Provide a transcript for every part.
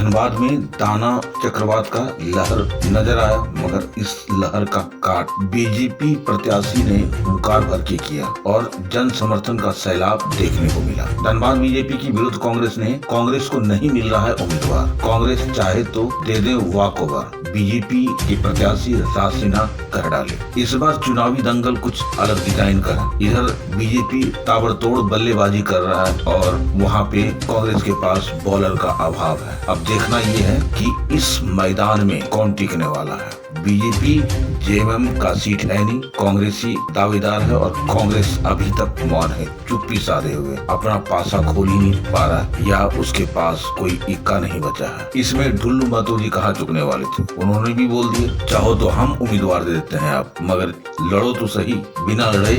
धनबाद में दाना चक्रवात का लहर नजर आया, मगर इस लहर का काट बीजेपी प्रत्याशी ने हुंकार भर के किया और जन समर्थन का सैलाब देखने को मिला। धनबाद बीजेपी की विरुद्ध कांग्रेस को नहीं मिल रहा है उम्मीदवार। कांग्रेस चाहे तो दे दे वॉकओवर, बीजेपी के प्रत्याशी राज सिन्हा कर डाले। इस बार चुनावी दंगल कुछ अलग डिजाइन का है। इधर बीजेपी ताबड़तोड़ बल्लेबाजी कर रहा है और वहाँ पे कांग्रेस के पास बॉलर का अभाव है। अब देखना ये है कि इस मैदान में कौन टिकने वाला है। बीजेपी जेएमएम का सीट है नहीं, कांग्रेसी दावेदार है और कांग्रेस अभी तक मौन है, चुप्पी साधे हुए अपना पासा खोल ही नहीं पा रहा है या उसके पास कोई इक्का नहीं बचा है। इसमें ढुल्लू महतो जी कहाँ चुकने वाले थे, उन्होंने भी बोल दिया चाहो तो हम उम्मीदवार दे देते हैं आप, मगर लड़ो तो सही, बिना लड़े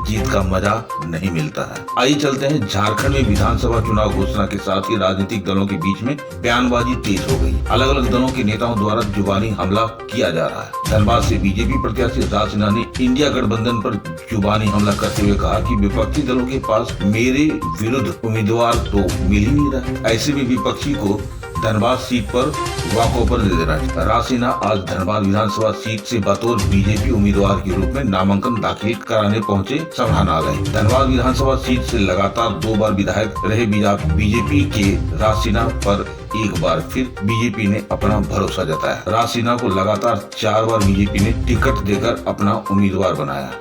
जीत का मजा नहीं मिलता है। आइए चलते हैं झारखंड में विधानसभा चुनाव घोषणा के साथ ही राजनीतिक दलों के बीच में बयानबाजी तेज हो गई। अलग अलग दलों के नेताओं द्वारा जुबानी हमला किया जा रहा है। धनबाद से बीजेपी प्रत्याशी राज सिन्हा ने इंडिया गठबंधन पर जुबानी हमला करते हुए कहा कि विपक्षी दलों के पास मेरे विरुद्ध उम्मीदवार तो मिल ही नहीं रहा। ऐसे में विपक्षी को धनबाद सीट पर वॉकओवर दे देना है। राज सिन्हा आज धनबाद विधानसभा सीट से बतौर बीजेपी उम्मीदवार के रूप में नामांकन दाखिल कराने पहुंचे समाहरणालय। धनबाद विधानसभा सीट से लगातार 2 बार विधायक रहे बीजेपी के राज सिन्हा पर एक बार फिर बीजेपी ने अपना भरोसा जताया। राज सिन्हा को लगातार 4 बार बीजेपी ने टिकट देकर अपना उम्मीदवार बनाया।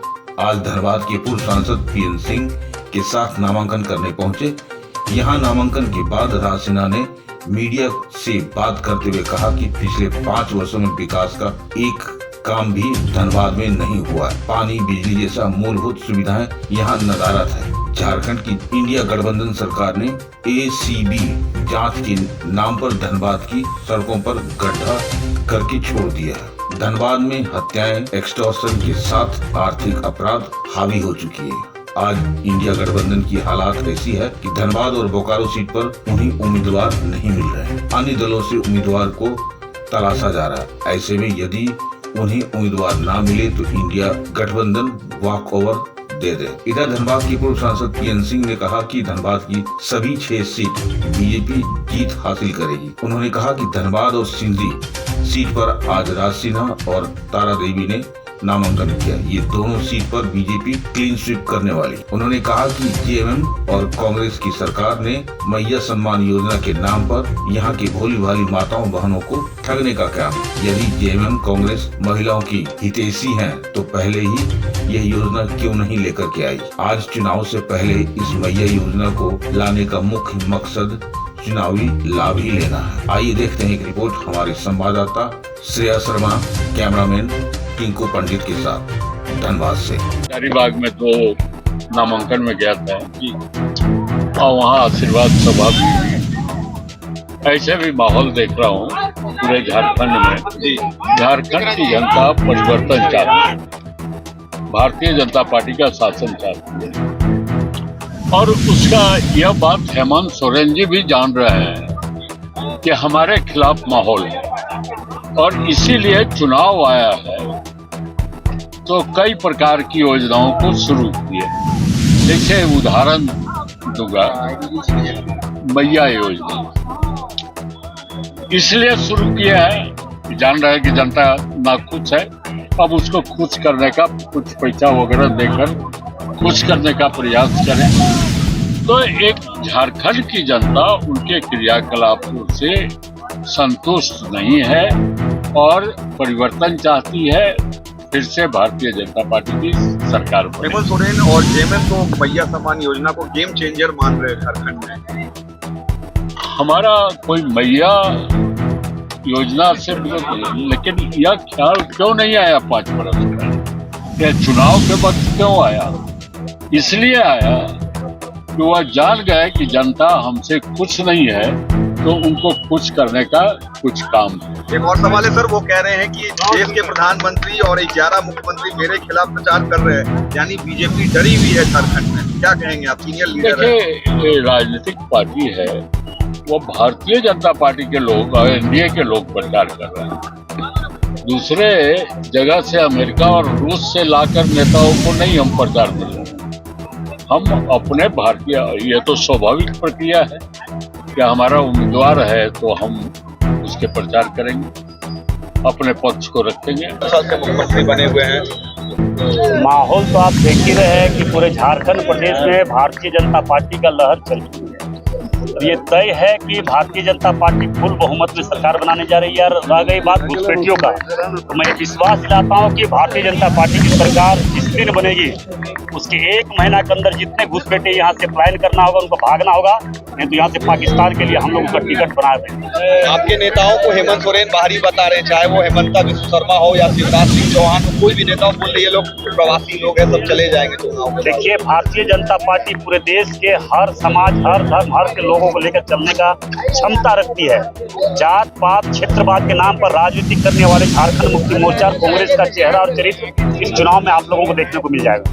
आज धनबाद के पूर्व सांसद पीएन सिंह के साथ नामांकन करने पहुंचे। यहाँ नामांकन के बाद राज सिन्हा ने मीडिया से बात करते हुए कहा कि पिछले 5 वर्षों में विकास का एक काम भी धनबाद में नहीं हुआ। पानी, बिजली जैसा मूलभूत सुविधाएं यहाँ नदारद है। झारखंड की इंडिया गठबंधन सरकार ने एसीबी जांच के नाम पर धनबाद की सड़कों पर गड्ढा करके छोड़ दिया है। धनबाद में हत्याएं, एक्सटॉर्शन के साथ आर्थिक अपराध हावी हो चुकी है। आज इंडिया गठबंधन की हालात ऐसी है कि धनबाद और बोकारो सीट पर उन्हें उम्मीदवार नहीं मिल रहे हैं। अन्य दलों से उम्मीदवार को तलाशा जा रहा है। ऐसे में यदि उन्हें उम्मीदवार ना मिले तो इंडिया गठबंधन वॉकओवर दे दे। इधर धनबाद की पूर्व सांसद पीएन सिंह ने कहा कि धनबाद की सभी 6 सीट बीजेपी जीत हासिल करेगी। उन्होंने कहा कि धनबाद और सिंधी सीट पर आज राज सिन्हा और तारा देवी ने नामांकन किया। ये दोनों सीट पर बीजेपी क्लीन स्वीप करने वाली। उन्होंने कहा कि जेएमएम और कांग्रेस की सरकार ने मैया सम्मान योजना के नाम पर यहाँ की भोली भाली माताओं बहनों को ठगने का काम। यदि जेएमएम कांग्रेस महिलाओं की हितैषी है तो पहले ही यह योजना क्यों नहीं लेकर के आई। आज चुनाव से पहले इस मैया योजना को लाने का मुख्य मकसद चुनावी लाभ ही लेना है। आइए देखते हैं एक रिपोर्ट हमारे संवाददाता श्रेया शर्मा, कैमरामैन टिंकू पंडित के साथ धनबाद से। हजारीबाग में तो नामांकन में गया था और वहाँ आशीर्वाद सभा भी। ऐसे भी माहौल देख रहा हूँ पूरे झारखंड में। झारखंड की जनता परिवर्तन चाहती है, भारतीय जनता पार्टी का शासन चाहती है और उसका यह बात हेमंत सोरेन जी भी जान रहे हैं कि हमारे खिलाफ माहौल है और इसीलिए चुनाव आया है तो कई प्रकार की योजनाओं को शुरू किए। जैसे उदाहरण दूंगा, मैया योजना इसलिए शुरू किया है, जान रहे हैं कि जनता नाखुश है। अब उसको खुश करने का कुछ पैसा वगैरह देकर खुश करने का प्रयास करें तो एक झारखंड की जनता उनके क्रियाकलापों से संतुष्ट नहीं है और परिवर्तन चाहती है। फिर से भारतीय जनता पार्टी की सरकार बने। हेमंत सोरेन और जेएमएम तो मैया सम्मान योजना को गेम चेंजर मान रहे हैं झारखंड में। हमारा कोई मैया योजना से लेकिन यह ख्याल क्यों नहीं आया 5 बरस का? यह चुनाव के वक्त क्यों आया? इसलिए आया कि वह जान गए कि जनता हमसे खुश नहीं है तो उनको खुश करने का कुछ काम है। एक और सवाल है सर, वो कह रहे हैं कि देश के प्रधानमंत्री और 11 मुख्यमंत्री मेरे खिलाफ प्रचार कर रहे हैं, यानी बीजेपी डरी हुई है झारखंड में। क्या कहेंगे आप, सीनियर लीडर हैं? देखिए, राजनीतिक पार्टी है, वो भारतीय जनता पार्टी के लोग और एनडीए के लोग प्रचार कर रहे हैं। दूसरे जगह से अमेरिका और रूस से लाकर नेताओं को नहीं हम प्रचार कर रहे हैं। हम अपने भारतीय, ये तो स्वाभाविक प्रक्रिया है। कि हमारा उम्मीदवार है तो हम उसके प्रचार करेंगे, अपने पक्ष को रखेंगे। साल से मुख्यमंत्री बने हुए हैं। माहौल तो आप देख ही रहे हैं कि पूरे झारखंड प्रदेश में भारतीय जनता पार्टी का लहर चल रही है। ये तय है कि भारतीय जनता पार्टी फुल बहुमत में सरकार बनाने जा रही है। और रह गई बात घुसपैठियों का, तो मैं विश्वास दिलाता हूँ कि भारतीय जनता पार्टी की सरकार जिस दिन बनेगी उसके 1 महीना के अंदर जितने घुसपैठे यहाँ से पलायन करना होगा, उनको भागना होगा, नहीं तो यहाँ से पाकिस्तान के लिए हम लोग उनका टिकट बना देंगे। आपके नेताओं को हेमंत सोरेन बाहरी बता रहे हैं, चाहे वो हेमंता विश्व शर्मा हो या शिवराज सिंह चौहान हो, कोई भी नेता बोल रही है लोग प्रवासी लोग हैं, सब चले जाएंगे चुनाव में। देखिए, भारतीय जनता पार्टी पूरे देश के हर समाज, हर धर्म, हर के लोगों को लेकर चलने का क्षमता रखती है। जात पात क्षेत्रवाद के नाम पर राजनीति करने वाले झारखंड मुक्ति मोर्चा और कांग्रेस का चेहरा और चरित्र इस चुनाव में आप लोगों को देखने को मिल जाएगा।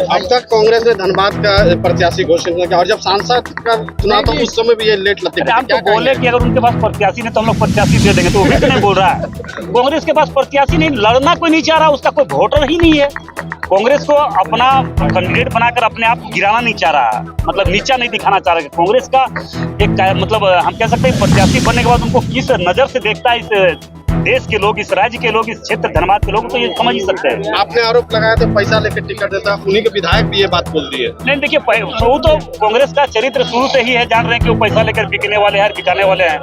अब तक कांग्रेस ने धनबाद का प्रत्याशी घोषित किया और जब सांसद का चुनाव तो उस समय भी ये लेट लगते हम तो बोले कि अगर उनके पास प्रत्याशी नहीं तो हम लोग प्रत्याशी दे देंगे, तो वो भी नहीं बोल रहा है। कांग्रेस के पास प्रत्याशी नहीं, लड़ना कोई नहीं चाह रहा, उसका कोई वोटर ही नहीं है। कांग्रेस को अपना कैंडिडेट बनाकर अपने आप गिराना नहीं चाह रहा, मतलब नीचा नहीं दिखाना चाह रहा। कांग्रेस का एक मतलब हम कह सकते हैं प्रत्याशी बनने के बाद उनको किस नजर से देखता है इस देश के लोग, इस राज्य के लोग, इस क्षेत्र धनबाद के लोग, तो ये समझ ही सकते हैं। आपने आरोप लगाया था पैसा लेकर टिकट देता, उन्हीं के विधायक भी ये बात बोल दी है। नहीं, देखिए, वो तो कांग्रेस का चरित्र शुरू से ही है, जान रहे हैं कि वो पैसा लेकर बिकने वाले हैं, बिकाने वाले हैं,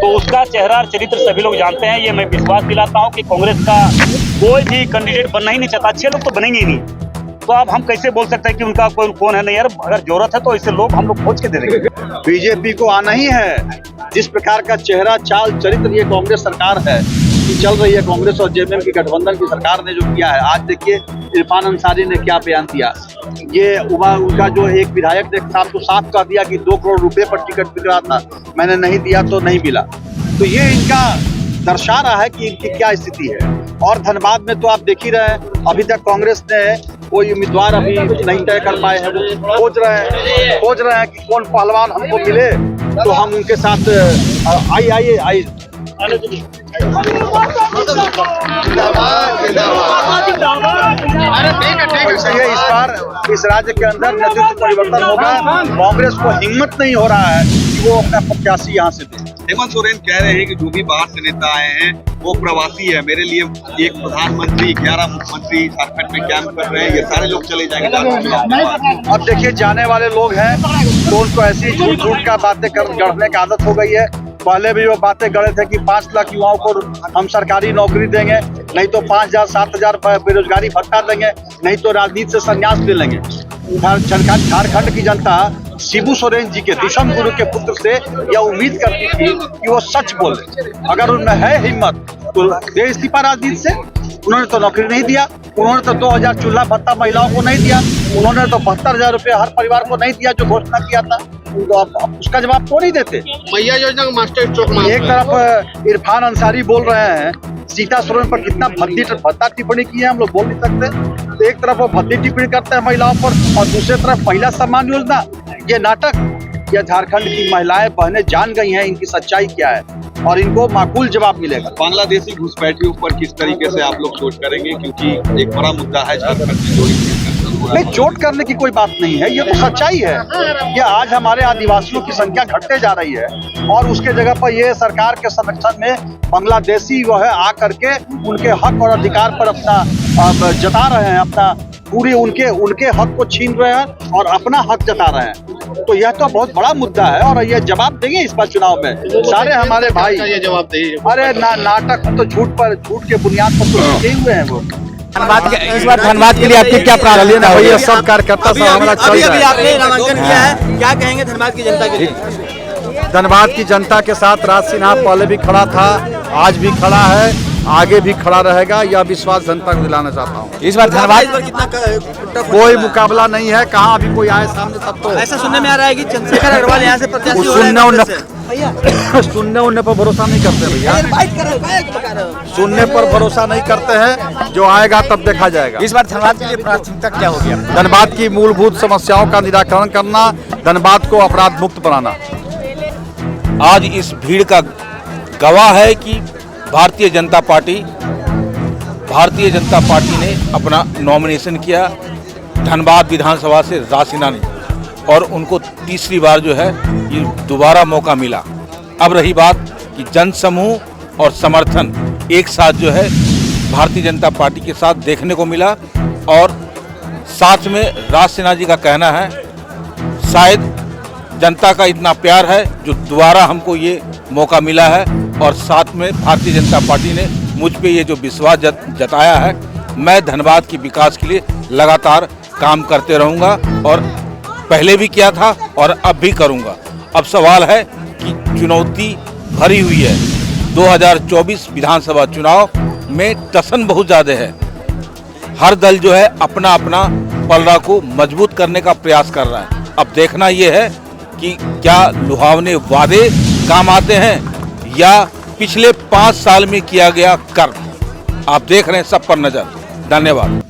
तो उसका चेहरा और चरित्र सभी लोग जानते हैं। ये मैं विश्वास दिलाता हूँ कि कांग्रेस का कोई भी कैंडिडेट बनना ही नहीं चाहता, अच्छे लोग तो बनेंगे ही नहीं। तो अब हम कैसे बोल सकते हैं कि उनका कोई कौन है? नहीं यार, अगर जरूरत है तो ऐसे लोग हम लोग खोज के दे देंगे। बीजेपी को आना ही है। जिस प्रकार का चेहरा, चाल, चरित्र ये कांग्रेस सरकार है कि चल रही है, कांग्रेस और जेएमएम की गठबंधन की सरकार ने जो किया है। आज देखिए इरफान अंसारी ने क्या बयान दिया। ये उनका जो एक विधायक ने साफ तो साफ कह दिया कि 2 करोड़ रुपए पर टिकट बिक रहा था, मैंने नहीं दिया तो नहीं मिला। तो ये इनका दर्शा रहा है कि इनकी क्या स्थिति है। और धनबाद में तो आप देख ही रहे हैं, अभी तक कांग्रेस ने कोई उम्मीदवार अभी नहीं तय कर पाए हैं। वो खोज रहे हैं कि कौन पहलवान हमको मिले तो हम उनके साथ आइए इस बार इस राज्य के अंदर नेतृत्व परिवर्तन होगा। कांग्रेस को हिम्मत नहीं हो रहा है कि वो अपना प्रत्याशी यहाँ से दे। हेमंत सोरेन कह रहे हैं कि जो भी बाहर से नेता आए हैं वो प्रवासी है। मेरे लिए एक प्रधानमंत्री, 11 मुख्यमंत्री झारखंड में कैंप कर रहे हैं, ये सारे लोग चले जाएंगे। अब देखिए, जाने वाले लोग हैं तो उनको ऐसी झूठ का बातें गढ़ने की आदत हो गई है। पहले भी वो बातें गढ़े थे कि 5 लाख युवाओं को हम सरकारी नौकरी देंगे, नहीं तो 5,000 7,000 बेरोजगारी भत्ता देंगे, नहीं तो राजनीति से संन्यास ले लेंगे। झारखंड की जनता शिबू सोरेन जी के दुष्म गुरु के पुत्र से यह उम्मीद करती थी कि वो सच बोले। अगर उनमें है हिम्मत तो दे इस्तीफा राजनीति से। उन्होंने तो नौकरी नहीं दिया, उन्होंने तो 2,000 चूल्हा भत्ता महिलाओं को नहीं दिया, उन्होंने तो 72,000 रुपये हर परिवार को नहीं दिया जो घोषणा किया था। तो अब उसका जवाब क्यों नहीं देते? मैया योजना का मास्टर स्ट्रोक। एक तरफ इरफान अंसारी बोल रहे हैं सीता सोरेन पर कितना भद्दा टिप्पणी की है, हम लोग बोल नहीं सकते। तो एक तरफ वो भद्दी टिप्पणी करते हैं महिलाओं पर और दूसरी तरफ महिला सम्मान योजना, ये नाटक। यह झारखंड की महिलाएं बहनें जान गई हैं इनकी सच्चाई क्या है और इनको माकूल जवाब मिलेगा। बांग्लादेशी घुसपैठियों पर किस तरीके से आप लोग सोच करेंगे, क्योंकि एक बड़ा मुद्दा है झारखंड में जो नहीं, चोट करने की कोई बात नहीं है, ये तो सच्चाई है। ये आज हमारे आदिवासियों की संख्या घटते जा रही है और उसके जगह पर ये सरकार के संरक्षण में बांग्लादेशी वो है आकर के उनके हक और अधिकार पर अपना जता रहे हैं, अपना पूरी उनके हक को छीन रहे हैं और अपना हक जता रहे हैं। तो यह तो बहुत बड़ा मुद्दा है और ये जवाब देंगे इस बार चुनाव में सारे हमारे भाई। ये जवाब देंगे। अरे नाटक तो झूठ के बुनियाद पर तो लगे हुए हैं वो। इस बार धनबाद के लिए आपके क्या प्रावधान है? ये सब कार्यकर्ता सब हमारा चल रहा है। आपने नामांकन किया है, क्या कहेंगे धनबाद की जनता के लिए? धनबाद की जनता के साथ राज सिन्हा पहले भी खड़ा था, आज भी खड़ा है, आगे भी खड़ा रहेगा। यह विश्वास जनता को दिलाना चाहता हूँ। इस बार धनबाद कितना कोई मुकाबला नहीं है, कहाँ अभी कोई आए सामने तब तो ऐसा सुनने में आ रहा है कि चंद्रशेखर अग्रवाल यहाँ से प्रत्याशी हो रहे हैं। सुनने पर भरोसा नहीं करते भैया, सुनने पर भरोसा नहीं करते हैं। जो आएगा तब देखा जाएगा। इस बार धनबाद के लिए प्राथमिकता क्या होगी? धनबाद की मूलभूत समस्याओं का निराकरण करना, धनबाद को अपराध मुक्त बनाना। आज इस भीड़ का गवाह है कि भारतीय जनता पार्टी ने अपना नॉमिनेशन किया धनबाद विधानसभा से राज सिन्हा ने, और उनको तीसरी बार जो है ये दोबारा मौका मिला। अब रही बात कि जनसमूह और समर्थन एक साथ जो है भारतीय जनता पार्टी के साथ देखने को मिला, और साथ में राज सिन्हा जी का कहना है शायद जनता का इतना प्यार है जो दोबारा हमको ये मौका मिला है, और साथ में भारतीय जनता पार्टी ने मुझ पे ये जो विश्वास जताया है, मैं धनबाद के विकास के लिए लगातार काम करते रहूँगा, और पहले भी किया था और अब भी करूँगा। अब सवाल है कि चुनौती भरी हुई है। 2024 विधानसभा चुनाव में टसन बहुत ज़्यादा है। हर दल जो है अपना अपना पलड़ा को मजबूत करने का प्रयास कर रहा है। अब देखना ये है कि क्या लुभावने वादे काम आते हैं या पिछले 5 साल में किया गया कर्म। आप देख रहे हैं, सब पर नजर। धन्यवाद।